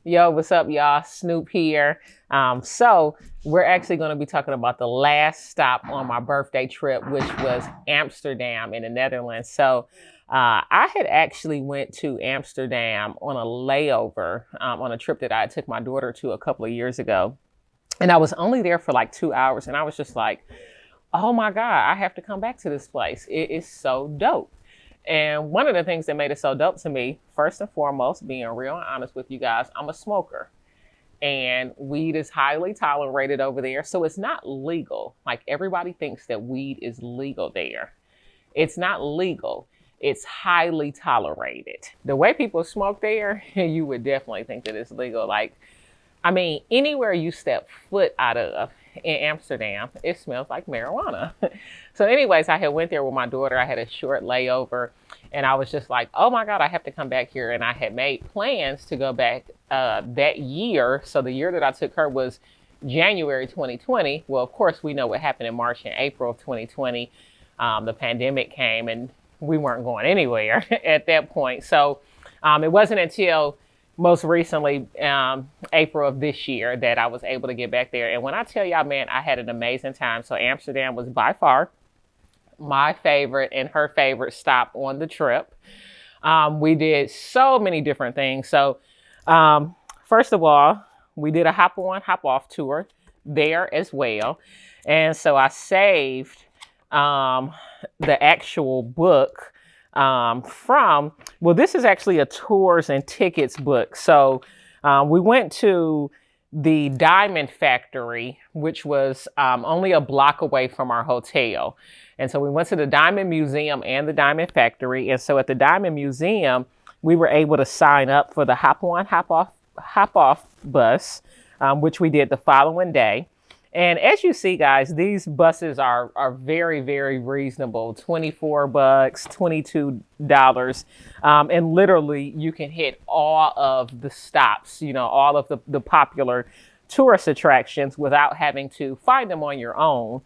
Yo, what's up, y'all? Snoop here. So we're actually going to be talking about the last stop on my birthday trip, which was Amsterdam in the Netherlands. I had actually went to Amsterdam on a layover on a trip that I took my daughter to a couple of years ago. And I was only there for like 2 hours. And I was just like, oh my God, I have to come back to this place. It is so dope. And one of the things that made it so dope to me, first and foremost, being real and honest with you guys, I'm a smoker. And weed is highly tolerated over there. So it's not legal. Like everybody thinks that weed is legal there. It's not legal. It's highly tolerated. The way people smoke there, you would definitely think that it's legal. Anywhere you step foot out of in Amsterdam, it smells like marijuana. So anyways, I had went there with my daughter. I had a short layover and I was just like, oh my God, I have to come back here. And I had made plans to go back that year. So the year that I took her was January 2020. Well, of course, we know what happened in March and April of 2020. The pandemic came and we weren't going anywhere at that point. So it wasn't until most recently, April of this year that I was able to get back there. And when I tell y'all, man, I had an amazing time. So Amsterdam was by far my favorite and her favorite stop on the trip. We did so many different things. So first of all, we did a hop on, hop off tour there as well. And so I saved the actual book this is actually a tours and tickets book. So we went to the Diamond Factory, which was only a block away from our hotel. And so we went to the Diamond Museum and the Diamond Factory. And so at the Diamond Museum, we were able to sign up for the hop on, hop off bus, which we did the following day. And as you see, guys, these buses are very, very reasonable. $24, $22. And literally you can hit all of the stops, all of the popular tourist attractions without having to find them on your own.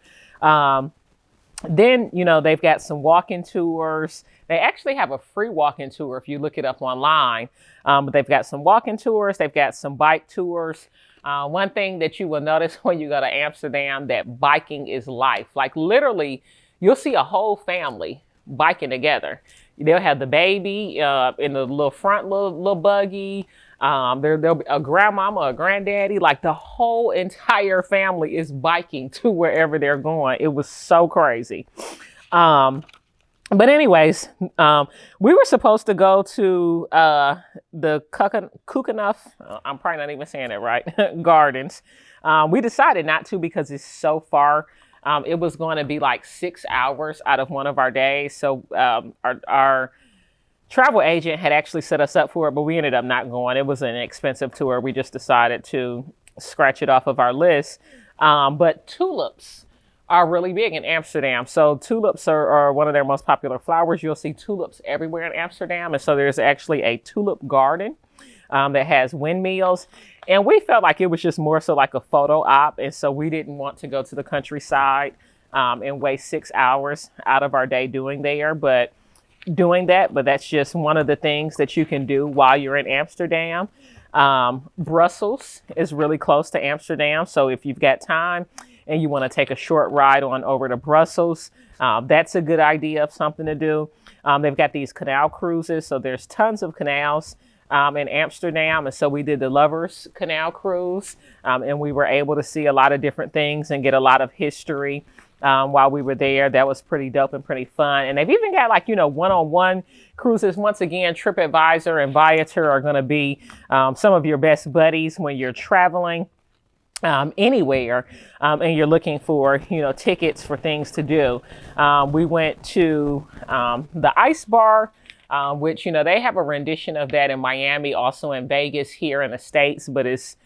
Then, they've got some walk-in tours. They actually have a free walk-in tour if you look it up online. But they've got some walk-in tours. They've got some bike tours. One thing that you will notice when you go to Amsterdam, that biking is life. Like literally, you'll see a whole family biking together. They'll have the baby in the little front little buggy. There'll be a grandmama, a granddaddy. Like the whole entire family is biking to wherever they're going. It was so crazy. But anyways, we were supposed to go to the Keukenhof, I'm probably not even saying it right, gardens. We decided not to because it's so far. It was going to be like 6 hours out of one of our days. So our travel agent had actually set us up for it, but we ended up not going. It was an expensive tour. We just decided to scratch it off of our list. But tulips are really big in Amsterdam. So tulips are one of their most popular flowers. You'll see tulips everywhere in Amsterdam. And so there's actually a tulip garden that has windmills. And we felt like it was just more so like a photo op. And so we didn't want to go to the countryside and waste 6 hours out of our day doing that. But that's just one of the things that you can do while you're in Amsterdam. Brussels is really close to Amsterdam. So if you've got time and you want to take a short ride on over to Brussels, that's a good idea of something to do. They've got these canal cruises. So there's tons of canals in Amsterdam. And so we did the Lovers Canal Cruise and we were able to see a lot of different things and get a lot of history while we were there. That was pretty dope and pretty fun. And they've even got one-on-one cruises. Once again, TripAdvisor and Viator are going to be some of your best buddies when you're traveling anywhere and you're looking for tickets for things to do. We went to the Ice Bar, which they have a rendition of that in Miami, also in Vegas, here in the States, but it's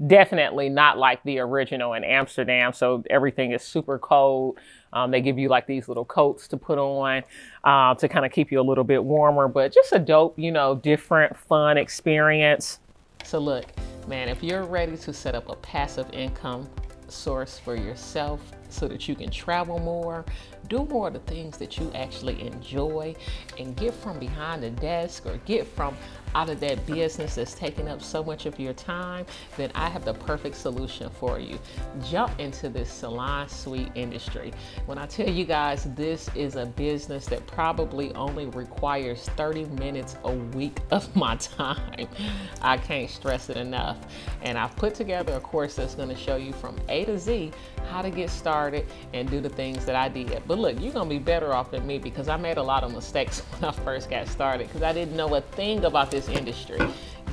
definitely not like the original in Amsterdam. So everything is super cold. They give you like these little coats to put on to kind of keep you a little bit warmer, but just a dope, different, fun experience. So look, man, if you're ready to set up a passive income source for yourself so that you can travel more, Do more of the things that you actually enjoy and get from behind the desk or get from out of that business that's taking up so much of your time, then I have the perfect solution for you. Jump into this salon suite industry. When I tell you guys, this is a business that probably only requires 30 minutes a week of my time. I can't stress it enough. And I've put together a course that's going to show you from A to Z how to get started and do the things that I did. But look, you're going to be better off than me because I made a lot of mistakes when I first got started because I didn't know a thing about this industry.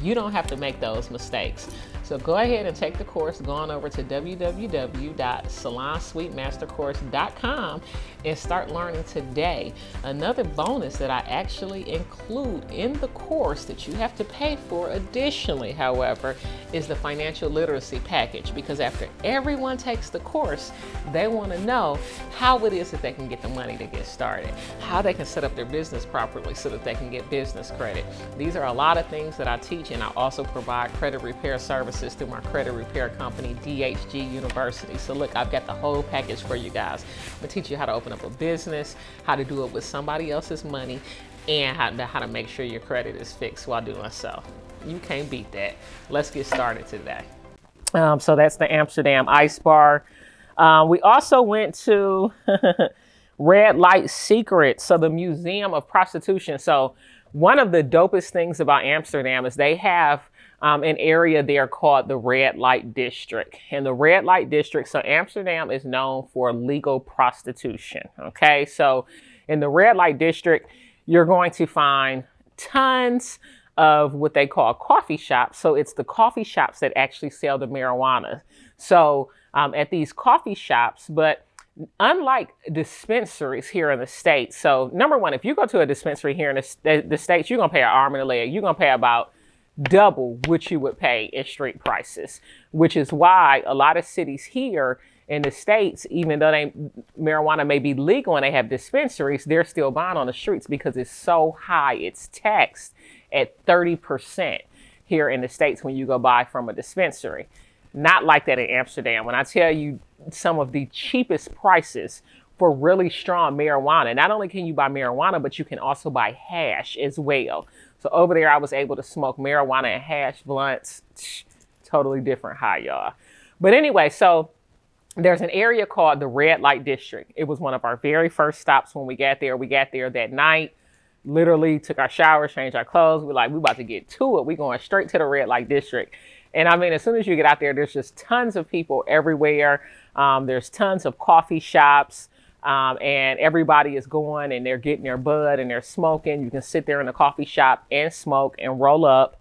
You don't have to make those mistakes. So go ahead and take the course. Go on over to www.salonsuitemastercourse.com and start learning today. Another bonus that I actually include in the course that you have to pay for additionally, however, is the financial literacy package, because after everyone takes the course, they want to know how it is that they can get the money to get started, how they can set up their business properly so that they can get business credit. These are a lot of things that I teach, and I also provide credit repair services through my credit repair company, DHG University. So look, I've got the whole package for you guys. I'm gonna teach you how to open up a business, how to do it with somebody else's money, and how to make sure your credit is fixed while doing so. You can't beat that. Let's get started today. So that's the Amsterdam Ice Bar. We also went to Red Light Secret, so the Museum of Prostitution. So one of the dopest things about Amsterdam is they have an area there called the Red Light District. And the Red Light District, so Amsterdam is known for legal prostitution. Okay, so in the Red Light District, you're going to find tons of what they call coffee shops. So it's the coffee shops that actually sell the marijuana. So at these coffee shops, but unlike dispensaries here in the States. So number one, if you go to a dispensary here in the States, you're going to pay an arm and a leg. You're going to pay about double what you would pay in street prices, which is why a lot of cities here in the States, even though marijuana may be legal and they have dispensaries, they're still buying on the streets because it's so high. It's taxed at 30% here in the States when you go buy from a dispensary. Not like that in Amsterdam. When I tell you some of the cheapest prices for really strong marijuana, not only can you buy marijuana, but you can also buy hash as well. So over there, I was able to smoke marijuana and hash blunts. Totally different high, y'all. But anyway, so there's an area called the Red Light District. It was one of our very first stops when we got there. We got there that night, literally took our showers, changed our clothes. We're like, we about to get to it. We're going straight to the Red Light District. And I mean, as soon as you get out there, there's just tons of people everywhere. There's tons of coffee shops. And everybody is going and they're getting their bud and they're smoking. You can sit there in the coffee shop and smoke and roll up.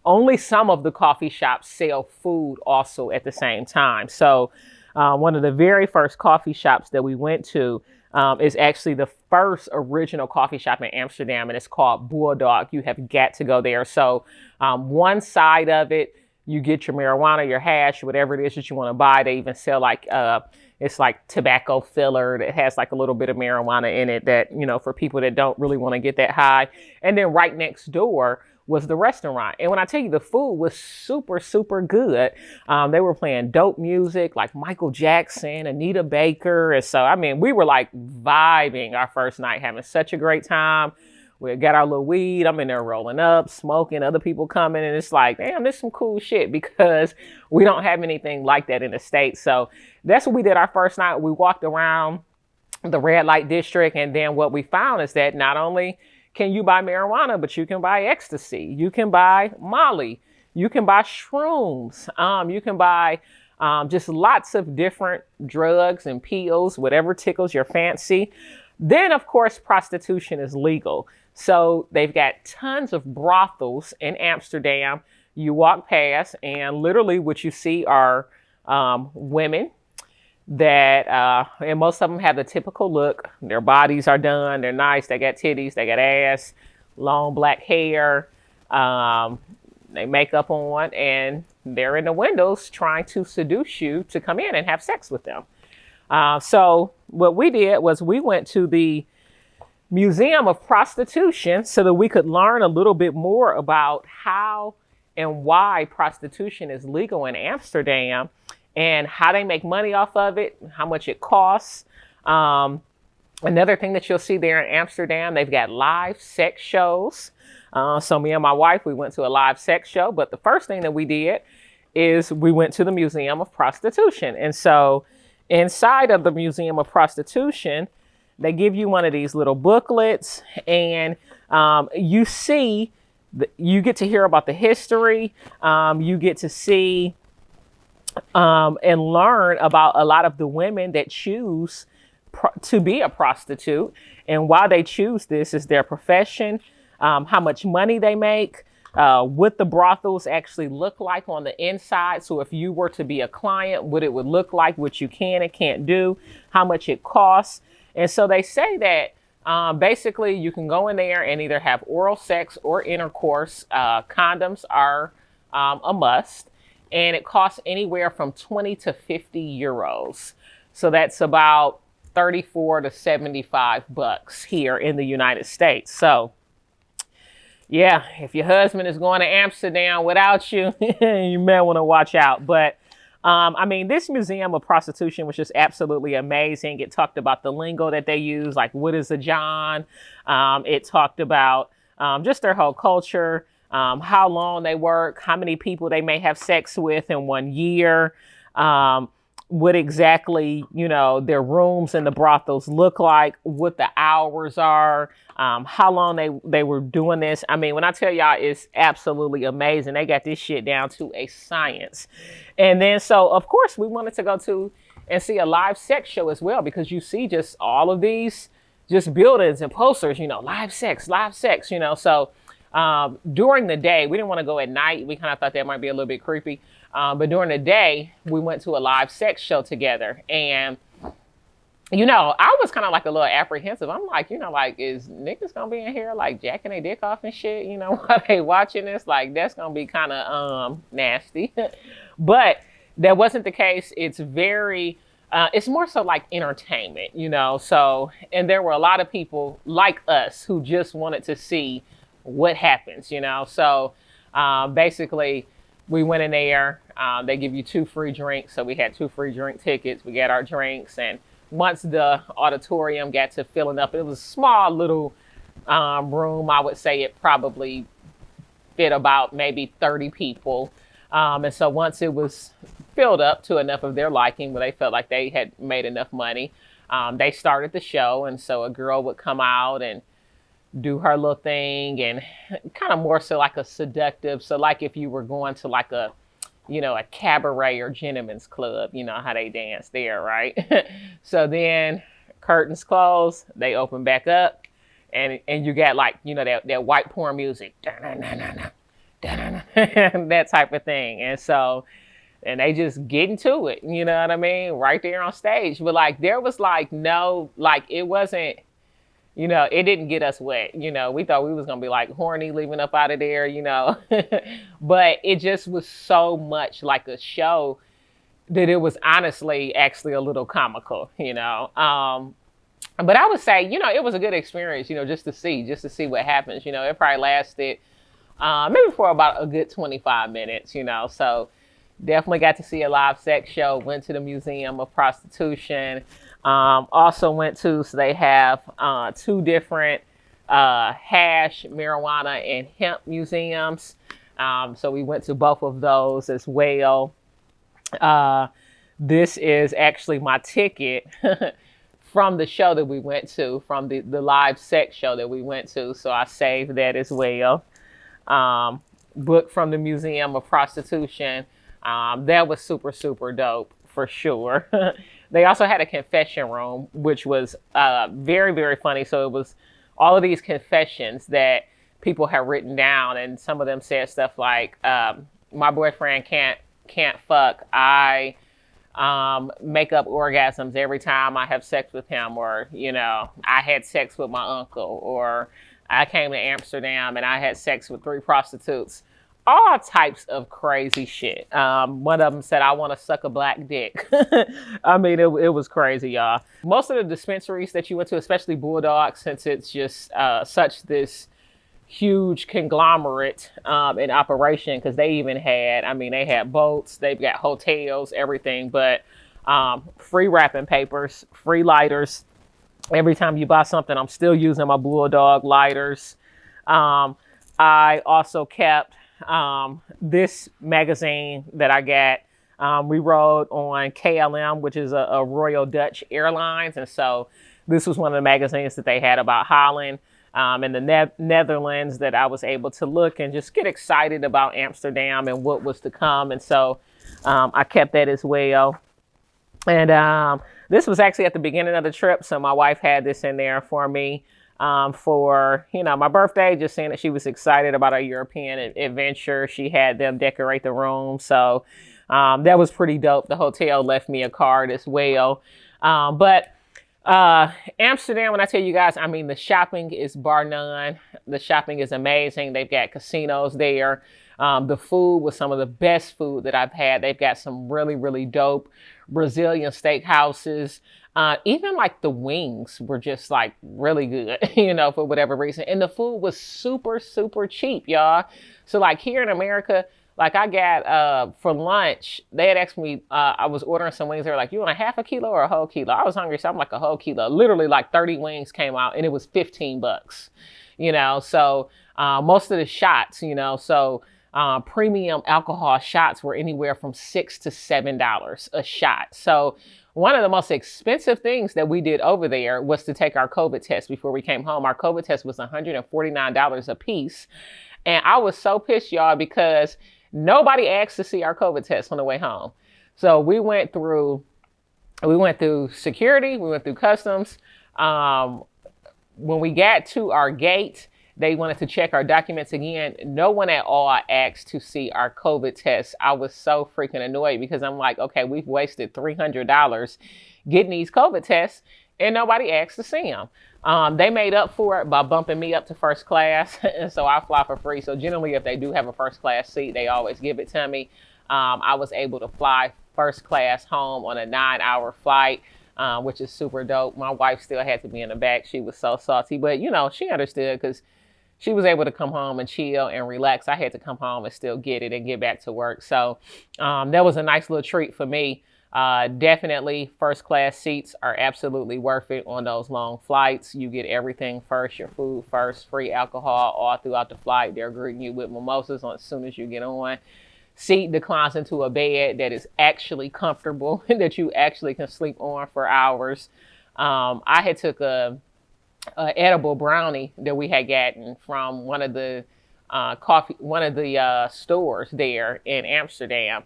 Only some of the coffee shops sell food also at the same time. So one of the very first coffee shops that we went to is actually the first original coffee shop in Amsterdam, and it's called Bulldog. You have got to go there. So one side of it, you get your marijuana, your hash, whatever it is that you want to buy. They even sell like it's like tobacco filler that has like a little bit of marijuana in it that, you know, for people that don't really want to get that high. And then right next door was the restaurant. And when I tell you the food was super, super good, they were playing dope music like Michael Jackson, Anita Baker. And so, I mean, we were like vibing our first night, having such a great time. We got our little weed. I'm in there rolling up, smoking, other people coming. And it's like, damn, this is some cool shit because we don't have anything like that in the States. So that's what we did our first night. We walked around the Red Light District. And then what we found is that not only can you buy marijuana, but you can buy ecstasy. You can buy Molly. You can buy shrooms. You can buy just lots of different drugs and pills, whatever tickles your fancy. Then, of course, prostitution is legal. So they've got tons of brothels in Amsterdam. You walk past and literally what you see are women that, and most of them have the typical look. Their bodies are done. They're nice. They got titties. They got ass, long black hair. They makeup on and they're in the windows trying to seduce you to come in and have sex with them. So what we did was we went to the Museum of Prostitution so that we could learn a little bit more about how and why prostitution is legal in Amsterdam and how they make money off of it, how much it costs. Another thing that you'll see there in Amsterdam, they've got live sex shows. So me and my wife, we went to a live sex show. But the first thing that we did is we went to the Museum of Prostitution. And so inside of the Museum of Prostitution, they give you one of these little booklets, and you see, you get to hear about the history. You get to see and learn about a lot of the women that choose to be a prostitute, and why they choose this is their profession, how much money they make, what the brothels actually look like on the inside. So if you were to be a client, what it would look like, what you can and can't do, how much it costs. And so they say that basically you can go in there and either have oral sex or intercourse. Condoms are a must, and it costs anywhere from 20 to 50 euros. So that's about 34 to 75 bucks here in the United States. So yeah, if your husband is going to Amsterdam without you, you may want to watch out. But I mean, this Museum of Prostitution was just absolutely amazing. It talked about the lingo that they use, like what is a John? It talked about just their whole culture, how long they work, how many people they may have sex with in 1 year, what exactly, you know, their rooms in the brothels look like, what the hours are, how long they were doing this. I mean, when I tell y'all, it's absolutely amazing. They got this shit down to a science. And then, so of course, we wanted to go to and see a live sex show as well, because you see just all of these just buildings and posters, you know, live sex, you know. So during the day, we didn't want to go at night. We kind of thought that might be a little bit creepy. But during the day, we went to a live sex show together. And, you know, I was kind of like a little apprehensive. I'm like, you know, like, is niggas going to be in here like jacking their dick off and shit, you know, while they watching this? Like, that's going to be kind of nasty. But that wasn't the case. It's very, it's more so like entertainment, you know. So, and there were a lot of people like us who just wanted to see what happens, you know. So basically, we went in there. They give you 2 free drinks. So we had 2 free drink tickets. We got our drinks. And once the auditorium got to filling up, it was a small little room. I would say it probably fit about maybe 30 people. And so once it was filled up to enough of their liking, where they felt like they had made enough money, they started the show. And so a girl would come out and do her little thing, and kind of more so like a seductive. So like if you were going to like a, you know, a cabaret or gentleman's club, you know how they dance there, right? So then curtains close, they open back up, and you got like, you know, that white porn music, that type of thing. And so, and they just get into it, you know what I mean? Right there on stage. But like, there was like, no, like it wasn't, you know, it didn't get us wet. You know, we thought we was going to be like horny leaving up out of there, you know, but it just was so much like a show that it was honestly actually a little comical, you know. But I would say, you know, it was a good experience, you know, just to see what happens. You know, it probably lasted maybe for about a good 25 minutes, you know. So definitely got to see a live sex show, went to the Museum of Prostitution. Also went to, so they have 2 different hash, marijuana, and hemp museums. So we went to both of those as well. This is actually my ticket from the show that we went to, from the live sex show that we went to. So I saved that as well. Booked from the Museum of Prostitution. That was super, super dope for sure. They also had a confession room, which was very, very funny. So it was all of these confessions that people had written down, and some of them said stuff like, my boyfriend can't fuck. I make up orgasms every time I have sex with him, or, you know, I had sex with my uncle, or I came to Amsterdam and I had sex with 3 prostitutes. All types of crazy shit. One of them said, I want to suck a black dick. I mean, it was crazy, y'all. Most of the dispensaries that you went to, especially Bulldog, since it's just such this huge conglomerate in operation, because they even had, I mean, they had boats, they've got hotels, everything. But free wrapping papers, free lighters. Every time you buy something, I'm still using my Bulldog lighters. I also kept this magazine that I got. We rode on KLM, which is a Royal Dutch Airlines. And so this was one of the magazines that they had about Holland and the Netherlands that I was able to look and just get excited about Amsterdam and what was to come. And so I kept that as well. And this was actually at the beginning of the trip. So my wife had this in there for me for, my birthday, just saying that she was excited about our European adventure. She had them decorate the room. So that was pretty dope. The hotel left me a card as well. But Amsterdam, when I tell you guys, I mean, the shopping is bar none. The shopping is amazing. They've got casinos there. The food was some of the best food that I've had. They've got some really, really dope Brazilian steakhouses. Even like the wings were just like really good, for whatever reason. And the food was super, super cheap, y'all. So like here in America, like I got, for lunch, they had asked me, I was ordering some wings. They were like, you want a half a kilo or a whole kilo? I was hungry, so I'm like a whole kilo. Literally like 30 wings came out and it was $15, So most of the shots, so premium alcohol shots were anywhere from $6 to $7 a shot. So one of the most expensive things that we did over there was to take our COVID test before we came home. Our COVID test was $149 a piece. And I was so pissed, y'all, because nobody asked to see our COVID test on the way home. So we went through security, we went through customs. When we got to our gate, they wanted to check our documents again. No one at all asked to see our COVID test. I was so freaking annoyed because I'm like, okay, we've wasted $300 getting these COVID tests and nobody asked to see them. They made up for it by bumping me up to first class. And so I fly for free. So generally, if they do have a first class seat, they always give it to me. I was able to fly first class home on a 9-hour flight, which is super dope. My wife still had to be in the back. She was so salty, but she understood because she was able to come home and chill and relax. I had to come home and still get it and get back to work. So that was a nice little treat for me. Definitely first class seats are absolutely worth it on those long flights. You get everything first, your food first, free alcohol all throughout the flight. They're greeting you with mimosas as soon as you get on. Seat declines into a bed that is actually comfortable that you actually can sleep on for hours. I had took a edible brownie that we had gotten from one of the stores there in Amsterdam.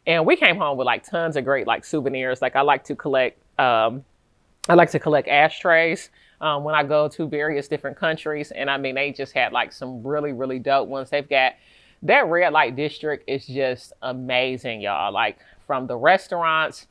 And we came home with like tons of great like souvenirs. Like I like to collect ashtrays when I go to various different countries. And I mean, they just had like some really, really dope ones. They've got that red light district is just amazing, y'all. Like from the restaurants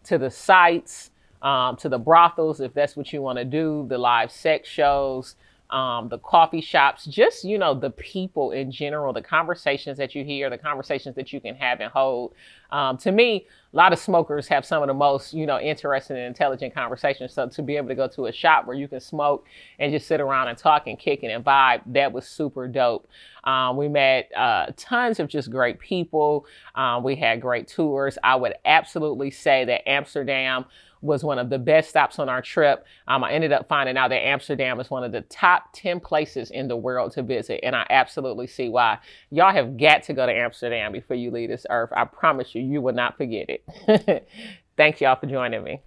to the sites, to the brothels, if that's what you want to do, the live sex shows, the coffee shops, just, the people in general, the conversations that you hear, the conversations that you can have and hold. To me, a lot of smokers have some of the most, interesting and intelligent conversations. So to be able to go to a shop where you can smoke and just sit around and talk and kick it and vibe, that was super dope. We met tons of just great people. We had great tours. I would absolutely say that Amsterdam was one of the best stops on our trip. I ended up finding out that Amsterdam is one of the top 10 places in the world to visit. And I absolutely see why. Y'all have got to go to Amsterdam before you leave this earth. I promise you, you will not forget it. Thanks y'all for joining me.